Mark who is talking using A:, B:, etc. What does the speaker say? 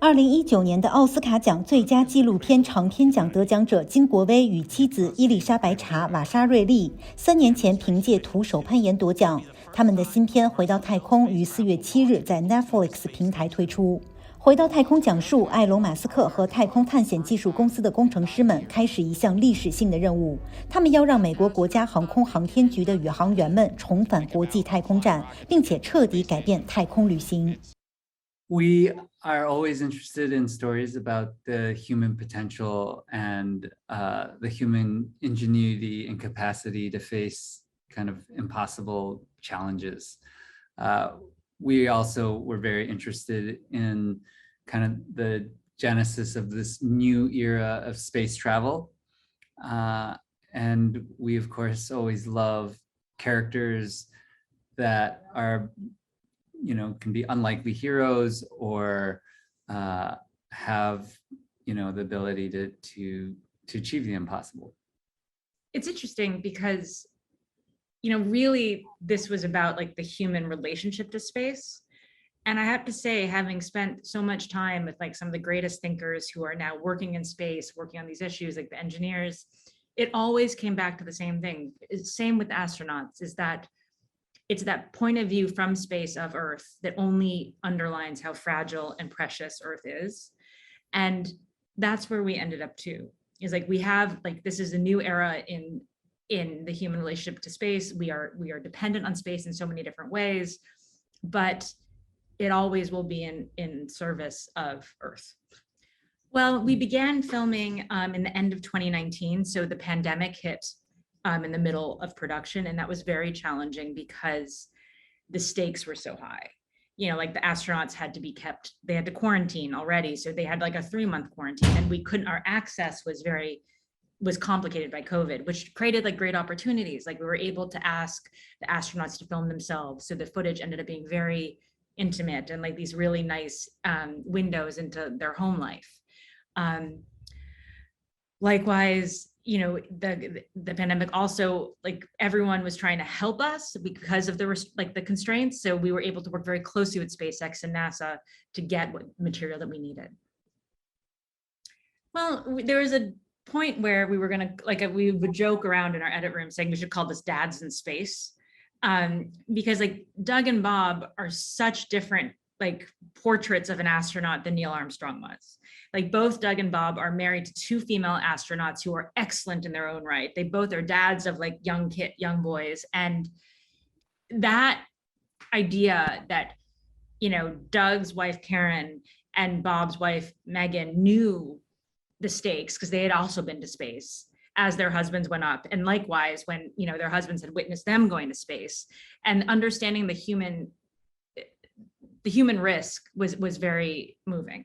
A: 2019年的奥斯卡奖最佳纪录片长片奖得奖者金国威与妻子伊丽莎白查·瓦沙瑞利3年前凭借徒手攀岩夺奖。他们的新片《回到太空》于4月7日在 Netflix 平台推出。回到太空讲述埃隆·马斯克和太空探险技术公司的工程师们开始一项历史性的任务，他们要让美国国家航空航天局的宇航员们重返国际太空站，并且彻底改变太空旅行。
B: We are always interested in stories about the human potential and the human ingenuity and capacity to face kind of impossible challenges. We also were very interested in kind of the genesis of this new era of space travel. And we, of course, always love characters that are can be unlikely heroes or have, the ability to achieve the impossible.
C: It's interesting because, really this was about like the human relationship to space. And I have to say, having spent so much time with like some of the greatest thinkers who are now working in space, working on these issues, like the engineers, it always came back to the same thing. Same with astronauts, is that it's that point of view from space of Earth that only underlines how fragile and precious Earth is. And that's where we ended up too, is like we have like, this is a new era in the human relationship to space. We are dependent on space in so many different ways, but it always will be in service of Earth. Well, we began filming in the end of 2019. So the pandemic hit in the middle of production. And that was very challenging because the stakes were so high. Like the astronauts had to be kept, they had to quarantine already. So they had like a 3-month quarantine and our access was complicated by COVID, which created like great opportunities. Like we were able to ask the astronauts to film themselves. So the footage ended up being very intimate and like these really nice windows into their home life. Likewise, the pandemic also, like everyone was trying to help us because of the constraints. So we were able to work very closely with SpaceX and NASA to get what material that we needed. Well, there was a point where we were gonna, we would joke around in our edit room saying we should call this Dads in Space, because like Doug and Bob are such different like portraits of an astronaut than Neil Armstrong was. Like both Doug and Bob are married to 2 female astronauts who are excellent in their own right. They both are dads of like young boys. And that idea that, Doug's wife, Karen, and Bob's wife, Megan, knew the stakes because they had also been to space as their husbands went up. And likewise, when, their husbands had witnessed them going to space, and understanding the human risk was very moving.